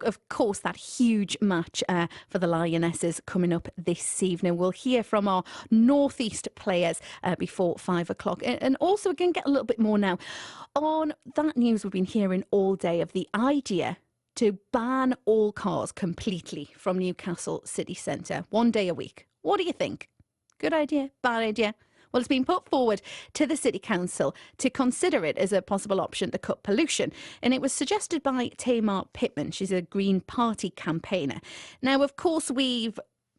Of course, that huge match for the Lionesses coming up this evening. We'll hear from our North East players before 5 o'clock. And also, again, get a little bit more now on that news we've been hearing all day of the idea to ban all cars completely from Newcastle city centre 1 day a week. What do you think? Good idea? Bad idea? Well, it's been put forward to the City Council to consider it as a possible option to cut pollution. And it was suggested by Taymar Pitman. She's a Green Party campaigner. Now, of course, we've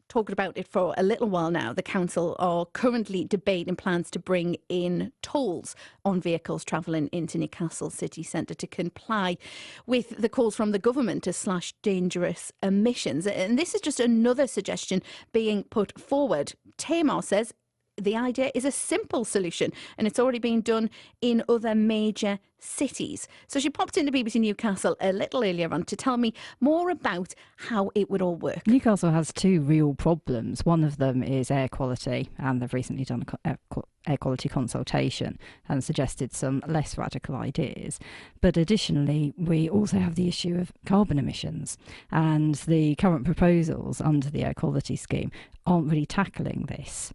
talked about it for a little while now. The council are currently debating plans to bring in tolls on vehicles travelling into Newcastle city centre to comply with the calls from the government to slash dangerous emissions. And this is just another suggestion being put forward. Taymar says the idea is a simple solution and it's already being done in other major cities. So she popped into BBC Newcastle a little earlier on to tell me more about how it would all work. Newcastle has two real problems. One of them is air quality, and they've recently done an air quality consultation and suggested some less radical ideas. But additionally, we also have the issue of carbon emissions, and the current proposals under the air quality scheme aren't really tackling this.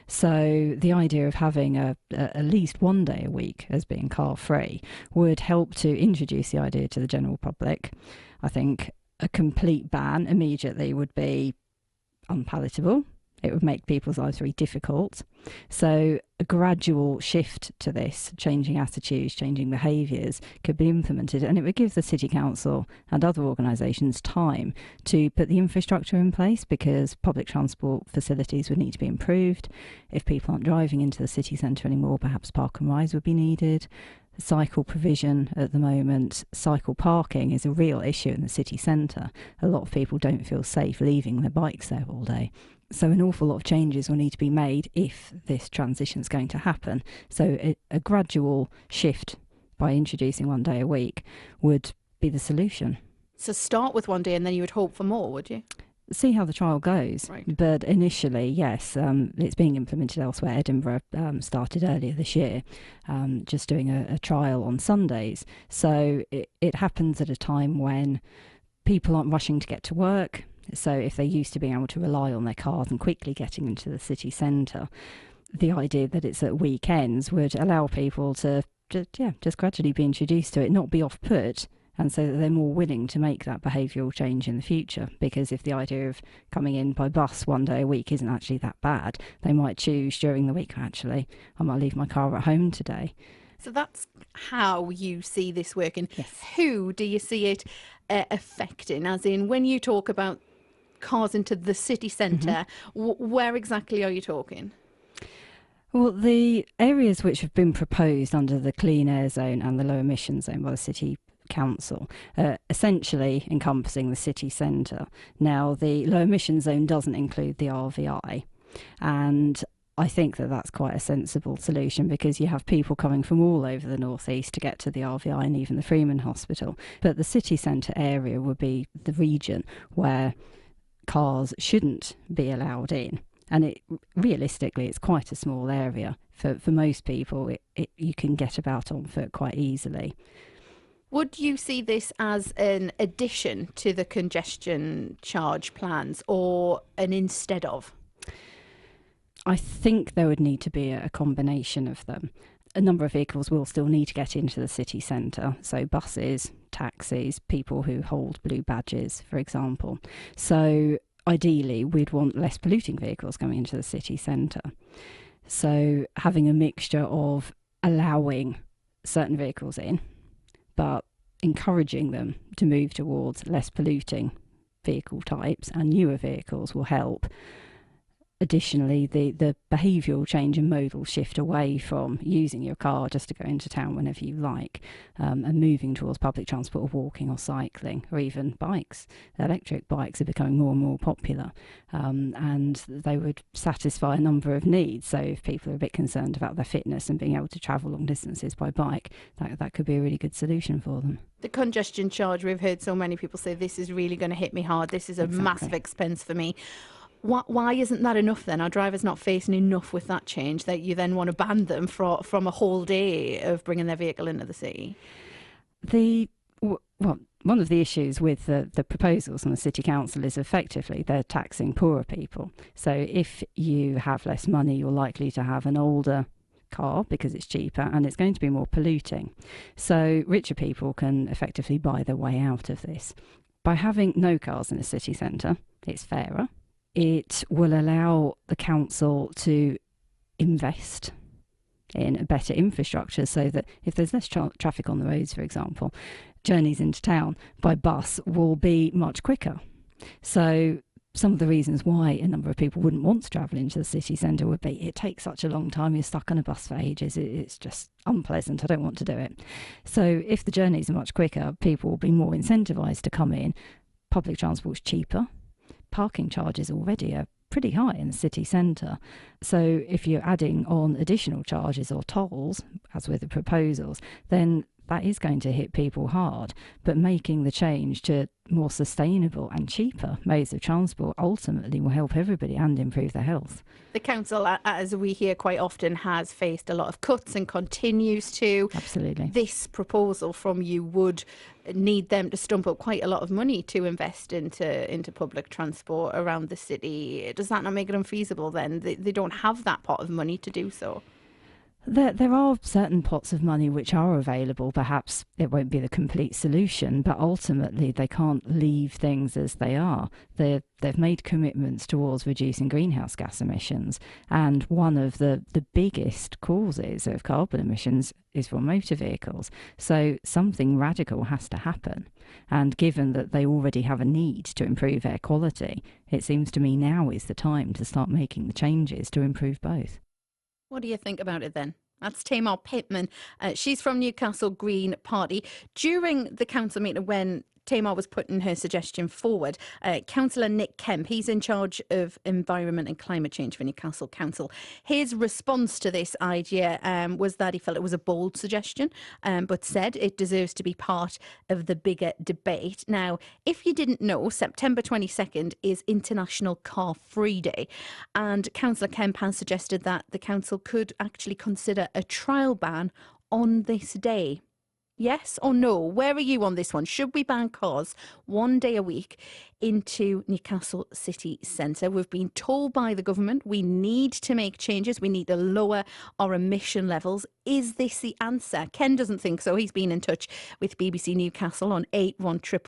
So the idea of having at least 1 day a week as being car free would help to introduce the idea to the general public. I think a complete ban immediately would be unpalatable. It would make people's lives very difficult. So a gradual shift to this, changing attitudes, changing behaviours, could be implemented, and it would give the City Council and other organisations time to put the infrastructure in place, because public transport facilities would need to be improved. If people aren't driving into the city centre anymore, perhaps park and rides would be needed. Cycle provision at the moment, cycle parking is a real issue in the city centre. A lot of people don't feel safe leaving their bikes there all day. So an awful lot of changes will need to be made if this transition is going to happen. So a gradual shift by introducing 1 day a week would be the solution. So start with 1 day and then you would hope for more, would you? See how the trial goes. Right. But initially, yes, it's being implemented elsewhere. Edinburgh started earlier this year, just doing a trial on Sundays. So it happens at a time when people aren't rushing to get to work. So if they're used to being able to rely on their cars and quickly getting into the city centre, the idea that it's at weekends would allow people to just gradually be introduced to it, not be off-put, and so that they're more willing to make that behavioural change in the future. Because if the idea of coming in by bus 1 day a week isn't actually that bad, they might choose during the week, actually, I might leave my car at home today. So that's how you see this working. Yes. Who do you see it affecting? As in, when you talk about cars into the city centre, where exactly are you talking? Well, the areas which have been proposed under the clean air zone and the low emission zone by the City Council, essentially encompassing the city centre. Now, the low emission zone doesn't include the RVI, and I think that that's quite a sensible solution, because you have people coming from all over the North East to get to the RVI and even the Freeman Hospital. But the city centre area would be the region where cars shouldn't be allowed in. And realistically, it's quite a small area. For most people, you can get about on foot quite easily. Would you see this as an addition to the congestion charge plans or an instead of? I think there would need to be a combination of them. A number of vehicles will still need to get into the city centre, so buses, taxis, people who hold blue badges, for example. So ideally, we'd want less polluting vehicles coming into the city centre. So having a mixture of allowing certain vehicles in, but encouraging them to move towards less polluting vehicle types and newer vehicles will help. Additionally, the behavioural change and modal shift away from using your car just to go into town whenever you like, and moving towards public transport or walking or cycling or even bikes. Electric bikes are becoming more and more popular, and they would satisfy a number of needs. So if people are a bit concerned about their fitness and being able to travel long distances by bike, that could be a really good solution for them. The congestion charge, we've heard so many people say, this is really going to hit me hard. This is a massive expense for me. Why isn't that enough then? Our drivers not facing enough with that change that you then want to ban them from a whole day of bringing their vehicle into the city? Well, one of the issues with the proposals from the City Council is effectively they're taxing poorer people. So if you have less money, you're likely to have an older car because it's cheaper and it's going to be more polluting. So richer people can effectively buy their way out of this. By having no cars in the city centre, it's fairer. It will allow the council to invest in a better infrastructure so that if there's less traffic on the roads, for example, journeys into town by bus will be much quicker. So some of the reasons why a number of people wouldn't want to travel into the city centre would be it takes such a long time, you're stuck on a bus for ages, it's just unpleasant, I don't want to do it. So if the journeys are much quicker, people will be more incentivised to come in. Public transport's cheaper. Parking charges already are pretty high in the city centre. So if you're adding on additional charges or tolls, as with the proposals, then that is going to hit people hard. But making the change to more sustainable and cheaper modes of transport ultimately will help everybody and improve their health. The council, as we hear quite often, has faced a lot of cuts and continues to. Absolutely. This proposal from you would need them to stump up quite a lot of money to invest into public transport around the city. Does that not make it unfeasible then? They don't have that pot of money to do so. There are certain pots of money which are available. Perhaps it won't be the complete solution, but ultimately they can't leave things as they are. They've made commitments towards reducing greenhouse gas emissions, and one of the biggest causes of carbon emissions is from motor vehicles. So something radical has to happen. And given that they already have a need to improve air quality, it seems to me now is the time to start making the changes to improve both. What do you think about it then? That's Taymar Pitman. She's from Newcastle Green Party. During the council meeting when Taymar was putting her suggestion forward, Councillor Nick Kemp, he's in charge of environment and climate change for Newcastle Council. His response to this idea was that he felt it was a bold suggestion, but said it deserves to be part of the bigger debate. Now, if you didn't know, September 22nd is International Car Free Day, and Councillor Kemp has suggested that the council could actually consider a trial ban on this day. Yes or no? Where are you on this one? Should we ban cars one day a week into Newcastle city centre? We've been told by the government we need to make changes. We need to lower our emission levels. Is this the answer? Ken doesn't think so. He's been in touch with BBC Newcastle on 813